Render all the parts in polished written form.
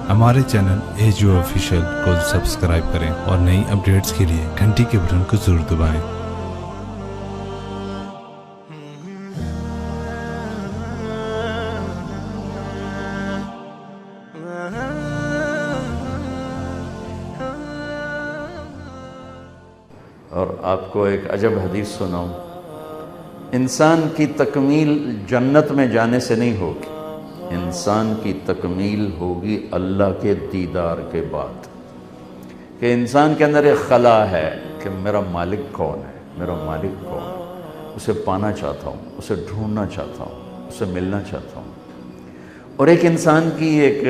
ہمارے channel AGO official کو subscribe کریں اور نئی اپڈیٹس کے لیے گھنٹی کے بٹن کو ضرور دبائیں۔ اور آپ کو ایک عجب حدیث سناؤں، انسان کی تکمیل جنت میں جانے سے نہیں ہوگی، انسان کی تکمیل ہوگی اللہ کے دیدار کے بعد۔ کہ انسان کے اندر ایک خلا ہے کہ میرا مالک کون ہے، میرا مالک کون ہے، اسے پانا چاہتا ہوں، اسے ڈھونڈنا چاہتا ہوں، اسے ملنا چاہتا ہوں۔ اور ایک انسان کی ایک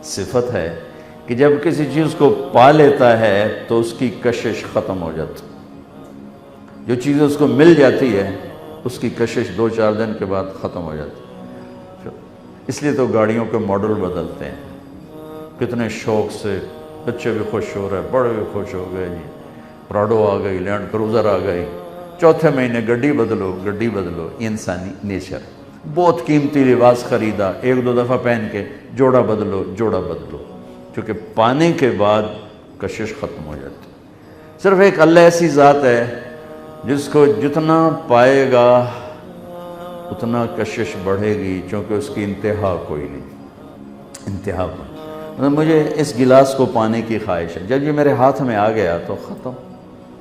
صفت ہے کہ جب کسی چیز کو پا لیتا ہے تو اس کی کشش ختم ہو جاتی، جو چیز اس کو مل جاتی ہے اس کی کشش 2-4 دن کے بعد ختم ہو جاتی۔ اس لیے تو گاڑیوں کے ماڈل بدلتے ہیں، کتنے شوق سے، بچے بھی خوش ہو رہے، بڑے بھی خوش ہو گئے، جی پراڈو آ گئی، لینڈ کروزر آ گئی، چوتھے مہینے گڈی بدلو گڈی بدلو۔ یہ انسانی نیچر۔ بہت قیمتی لباس خریدا، 1-2 دفعہ پہن کے جوڑا بدلو جوڑا بدلو، کیونکہ پانے کے بعد کشش ختم ہو جاتی۔ صرف ایک اللہ ایسی ذات ہے جس کو جتنا پائے گا اتنا کشش بڑھے گی، چونکہ اس کی انتہا کوئی نہیں، انتہا کوئی۔ مجھے اس گلاس کو پانے کی خواہش ہے، جب یہ میرے ہاتھ میں آ گیا تو ختم،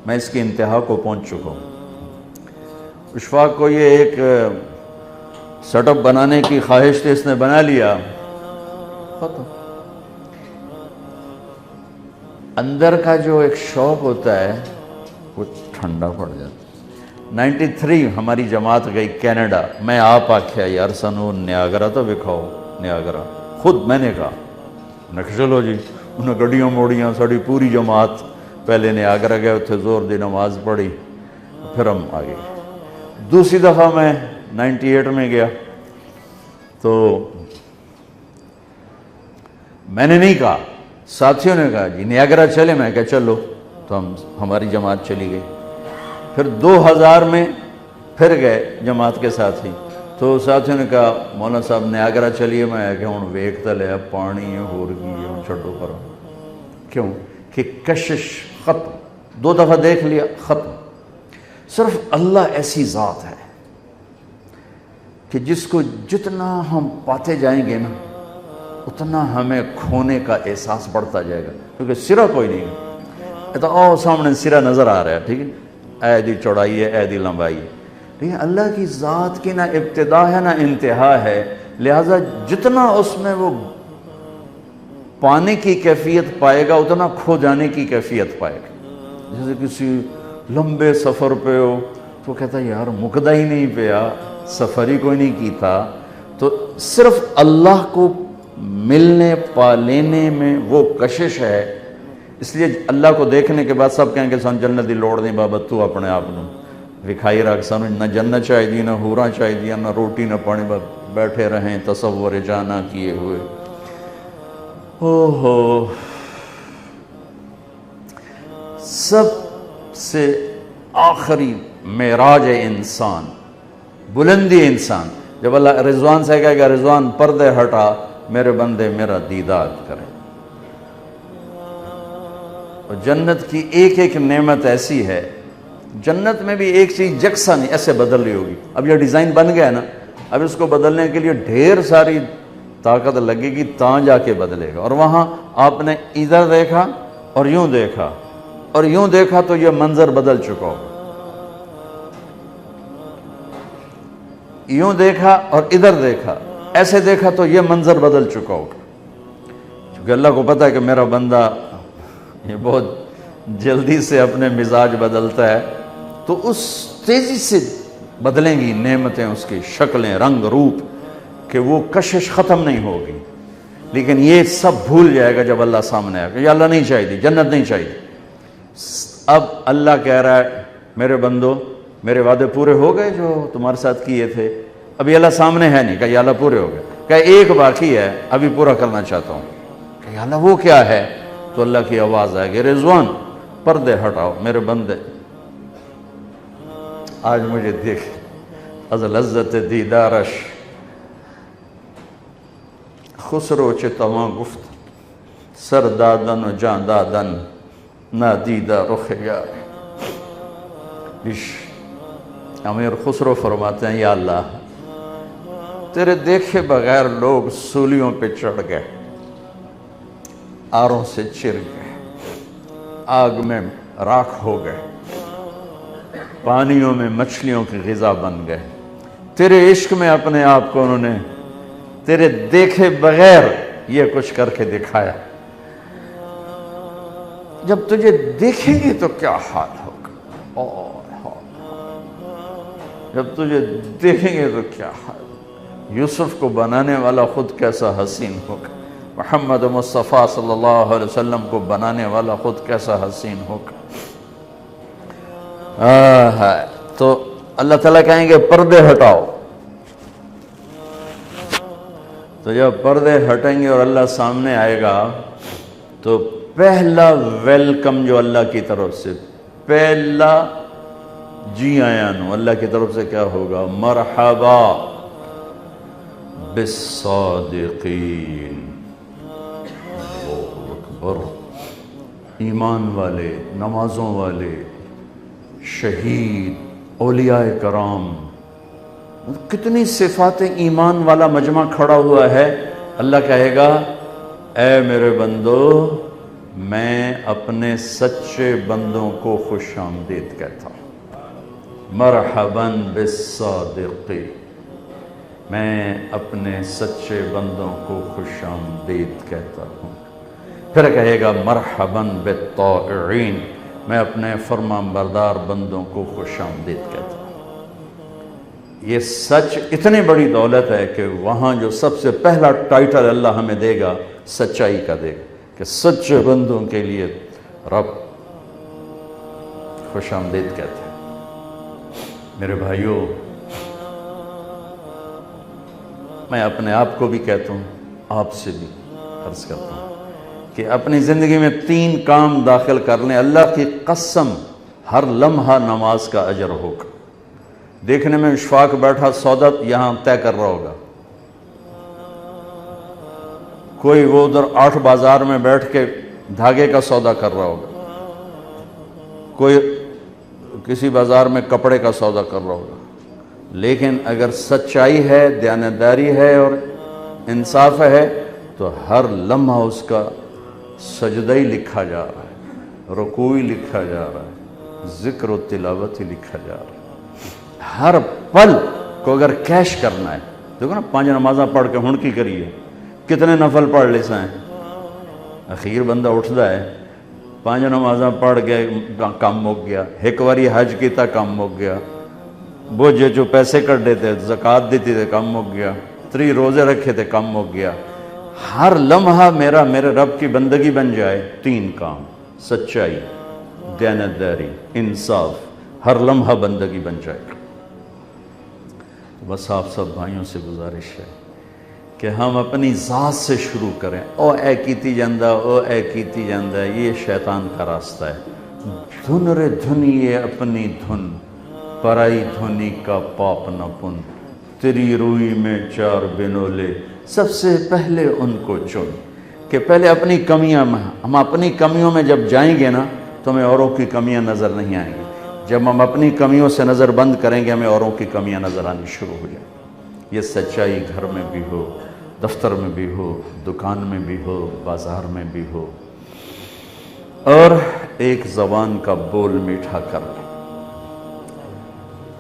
میں اس کی انتہا کو پہنچ چکا ہوں۔ اشفاق کو یہ ایک سیٹ اپ بنانے کی خواہش تھی، اس نے بنا لیا، ختم۔ اندر کا جو ایک شوق ہوتا ہے وہ ٹھنڈا پڑ جاتا ہے۔ 93 ہماری جماعت گئی کینیڈا، میں آپ آکھیا یار سنو نیاگرا تو بکھاؤ، نیاگرا خود میں نے کہا چلو جی، انہیں گڈیاں موڑیاں، ساڑی پوری جماعت پہلے نیاگرا گئے، اتھے زور دی نماز پڑھی، پھر ہم آگے۔ دوسری دفعہ میں 98 میں گیا تو میں نے نہیں کہا، ساتھیوں نے کہا جی نیاگرا چلے، میں کہا چلو، تو ہماری جماعت چلی گئی۔ پھر 2000 میں پھر گئے جماعت کے ساتھی، تو ساتھیوں نے کہا مولانا صاحب نیاگرا چلیے، میں کہ ہوں ویک تو لیا پانی ہے ہور گئی ہے، چھڈو کرو۔ کیوں کہ کشش ختم، 2 دفعہ دیکھ لیا ختم۔ صرف اللہ ایسی ذات ہے کہ جس کو جتنا ہم پاتے جائیں گے نا اتنا ہمیں کھونے کا احساس بڑھتا جائے گا، کیونکہ سرا کوئی نہیں ہے۔ تو سامنے سرا نظر آ رہا ہے، ٹھیک ہے، اے دی چوڑائی ہے، اے دی لمبائی ہے، لیکن اللہ کی ذات کی نہ ابتدا ہے نہ انتہا ہے، لہٰذا جتنا اس میں وہ پانے کی کیفیت پائے گا اتنا کھو جانے کی کیفیت پائے گا۔ جیسے کسی لمبے سفر پہ ہو تو کہتا ہے یار مکدہ ہی نہیں پیا، سفر ہی کوئی نہیں کی تھا۔ تو صرف اللہ کو ملنے پا لینے میں وہ کشش ہے، اس لیے اللہ کو دیکھنے کے بعد سب کہیں گے سن جنت دی لوڑ نہیں بابا، تو اپنے آپ نو وکھائی رکھ، سانو نہ جنت چاہیے نہ حوراں چاہیے، نہ روٹی نہ پانی، بس بیٹھے رہیں تصور جانا کیے ہوئے۔ اوہو، سب سے آخری معراج انسان، بلندی انسان، جب اللہ رضوان سے کہے گا رضوان پردے ہٹا میرے بندے میرا دیدار کریں۔ اور جنت کی ایک ایک نعمت ایسی ہے، جنت میں بھی ایک چیز یکساں نہیں ایسے بدل رہی ہوگی۔ اب یہ ڈیزائن بن گیا نا، اب اس کو بدلنے کے لیے ڈھیر ساری طاقت لگے گی، تاں جا کے بدلے گا۔ اور وہاں آپ نے ادھر دیکھا اور یوں دیکھا اور یوں دیکھا تو یہ منظر بدل چکا ہوگا، یوں دیکھا اور ادھر دیکھا، ایسے دیکھا تو یہ منظر بدل چکا ہوگا، کیونکہ اللہ کو پتہ ہے کہ میرا بندہ یہ بہت جلدی سے اپنے مزاج بدلتا ہے، تو اس تیزی سے بدلیں گی نعمتیں، اس کی شکلیں، رنگ، روپ، کہ وہ کشش ختم نہیں ہوگی۔ لیکن یہ سب بھول جائے گا جب اللہ سامنے آئے گا، یہ اللہ نہیں چاہیے، جنت نہیں چاہیے۔ اب اللہ کہہ رہا ہے میرے بندو میرے وعدے پورے ہو گئے جو تمہارے ساتھ کیے تھے؟ ابھی اللہ سامنے ہے نہیں، کہ یا اللہ پورے ہو گئے، کہ ایک باقی ہے ابھی پورا کرنا چاہتا ہوں، کہ یا اللہ وہ کیا ہے؟ تو اللہ کی آواز آئے گی رضوان پردے ہٹاؤ میرے بندے، آج مجھے دیکھ از لذت دیدارش خسرو چتواں گفت سر دادن و جان دادن نادیدہ رخ یار. امیر خسرو فرماتے ہیں یا اللہ تیرے دیکھے بغیر لوگ سولیوں پہ چڑھ گئے, آروں سے چر گئے, آگ میں راکھ ہو گئے, پانیوں میں مچھلیوں کی غذا بن گئے. تیرے عشق میں اپنے آپ کو انہوں نے تیرے دیکھے بغیر یہ کچھ کر کے دکھایا. جب تجھے دیکھیں گے تو کیا حال ہوگا, جب تجھے دیکھیں گے تو کیا حال. یوسف کو بنانے والا خود کیسا حسین ہوگا, محمد مصطفیٰ صلی اللہ علیہ وسلم کو بنانے والا خود کیسا حسین ہوگا. تو اللہ تعالیٰ کہیں گے پردے ہٹاؤ. تو جب پردے ہٹیں گے اور اللہ سامنے آئے گا تو پہلا ویلکم جو اللہ کی طرف سے, پہلا جی آیا نو اللہ کی طرف سے کیا ہوگا, مرحبا بالصادقین. اللہ اکبر. ایمان والے, نمازوں والے, شہید, اولیاء کرام, کتنی صفات ایمان والا مجمع کھڑا ہوا ہے. اللہ کہے گا اے میرے بندو میں اپنے سچے بندوں کو خوش آمدید کہتا ہوں. مرحباً بالصادقین, میں اپنے سچے بندوں کو خوش آمدید کہتا ہوں. پھر کہے گا مرحباً بالطائعین, میں اپنے فرمان بردار بندوں کو خوش آمدید کہتا ہوں. یہ سچ اتنی بڑی دولت ہے کہ وہاں جو سب سے پہلا ٹائٹل اللہ ہمیں دے گا سچائی کا دے گا کہ سچے بندوں کے لیے رب خوش آمدید کہتے ہیں. میرے بھائیوں, میں اپنے آپ کو بھی کہتا ہوں, آپ سے بھی عرض کرتا ہوں کہ اپنی زندگی میں 3 کام داخل کر لیں, اللہ کی قسم ہر لمحہ نماز کا اجر ہوگا. دیکھنے میں اشفاق بیٹھا سودا یہاں طے کر رہا ہوگا, کوئی وہ ادھر 8 بازار میں بیٹھ کے دھاگے کا سودا کر رہا ہوگا, کوئی کسی بازار میں کپڑے کا سودا کر رہا ہوگا. لیکن اگر سچائی ہے, دیانتداری ہے اور انصاف ہے تو ہر لمحہ اس کا سجدہ ہی لکھا جا رہا ہے, رکوع ہی لکھا جا رہا ہے, ذکر و تلاوت ہی لکھا جا رہا ہے. ہر پل کو اگر کیش کرنا ہے, دیکھو نا 5 نمازاں پڑھ کے ہن کی کریے, کتنے نفل پڑھ لے سائیں. اخیر بندہ اٹھتا ہے 5 نمازاں پڑھ کے کام مک گیا, ایک واری حج کیتا کام مک گیا, وہ جو پیسے کٹ دیتے زکوٰۃ دیتی تھے کام مک گیا, 3 روزے رکھے تھے کام مک گیا. ہر لمحہ میرے رب کی بندگی بن جائے. 3 کام, سچائی, دیانتداری, انصاف, ہر لمحہ بندگی بن جائے. بس آپ سب بھائیوں سے گزارش ہے کہ ہم اپنی ذات سے شروع کریں. او اے کیتی جاندہ, او اے کیتی جاندہ, یہ شیطان کا راستہ ہے. دھن رے دھنیے اپنی دھن, پرائی دھنی کا پاپ نہ پن, تیری روئی میں 4 بنولے, سب سے پہلے ان کو چن. کہ پہلے اپنی کمیاں, ہم اپنی کمیوں میں جب جائیں گے نا تو ہمیں اوروں کی کمیاں نظر نہیں آئیں گی. جب ہم اپنی کمیوں سے نظر بند کریں گے ہمیں اوروں کی کمیاں نظر آنی شروع ہو جائیں. یہ سچائی گھر میں بھی ہو, دفتر میں بھی ہو, دکان میں بھی ہو, بازار میں بھی ہو. اور ایک زبان کا بول میٹھا کر لیں.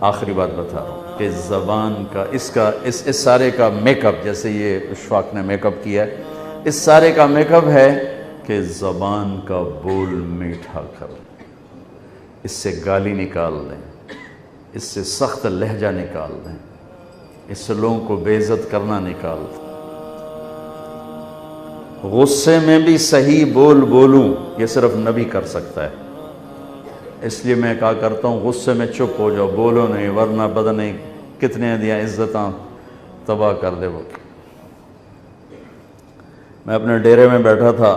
آخری بات بتا رہا ہوں کہ زبان کا اس سارے کا میک اپ, جیسے یہ اشفاق نے میک اپ کیا ہے, اس سارے کا میک اپ ہے کہ زبان کا بول میٹھا کر لیں. اس سے گالی نکال دیں, اس سے سخت لہجہ نکال دیں, اس سے لوگوں کو بے عزت کرنا نکال دیں. غصے میں بھی صحیح بول بولوں یہ صرف نبی کر سکتا ہے. اس لیے میں کہا کرتا ہوں غصے میں چپ ہو جاؤ, بولو نہیں, ورنہ پتہ نہیں کتنے دیا عزتاں تباہ کر دے. وہ میں اپنے ڈیرے میں بیٹھا تھا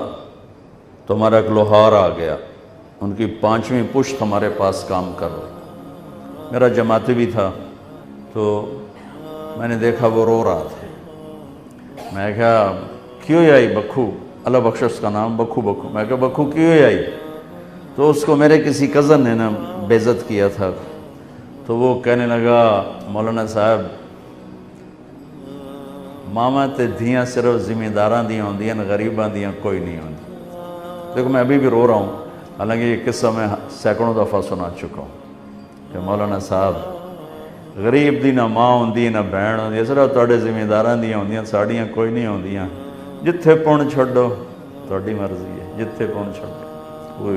تو ہمارا ایک لوہار آ گیا, ان کی 5ویں پشت ہمارے پاس کام کر رہا. میرا جماعتی بھی تھا تو میں نے دیکھا وہ رو رہا تھا. میں کہا کیوں آئی بکھو، اللہ بخش اس کا نام بکھو بکھو، میں کہا بکھو کیوں آئی؟ تو اس کو میرے کسی کزن نے نا بے عزت کیا تھا، تو وہ کہنے لگا مولانا صاحب ماما تے دھیاں صرف زمینداراں دیاں ہوندیاں، غریباں دیاں کوئی نہیں ہوندی۔ دیکھو میں ابھی بھی رو رہا ہوں، حالانکہ یہ قصہ میں سینکڑوں دفعہ سنا چکا ہوں کہ مولانا صاحب غریب دی نہ ماں ہوندی نہ بہن ہوندی، صرف تواڈے زمینداراں دیاں ہوندیاں، ساڑیاں کوئی نہیں ہوندیاں، جتھے پن چھڈو تواڈی مرضی ہے، جتھے پن چھڈو۔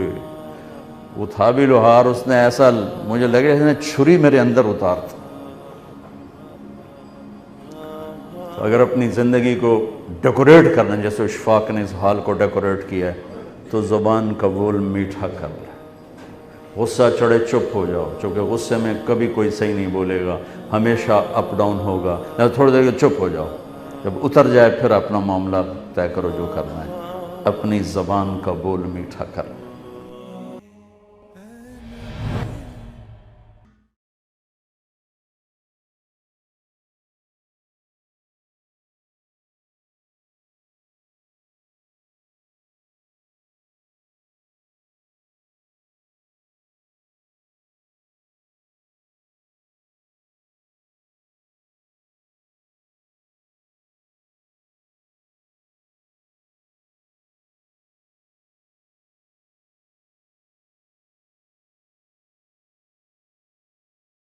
وہ تھا بھی لوہار، اس نے ایسا مجھے لگے اس نے چھری میرے اندر اتارتا۔ اگر اپنی زندگی کو ڈیکوریٹ کرنا، جیسے اشفاق نے اس حال کو ڈیکوریٹ کیا ہے، تو زبان کا بول میٹھا کر لے۔ غصہ چڑھے چپ ہو جاؤ، چونکہ غصے میں کبھی کوئی صحیح نہیں بولے گا، ہمیشہ اپ ڈاؤن ہوگا، تھوڑی دیر کے چپ ہو جاؤ، جب اتر جائے پھر اپنا معاملہ طے کرو جو کرنا ہے۔ اپنی زبان کا بول میٹھا کر لے۔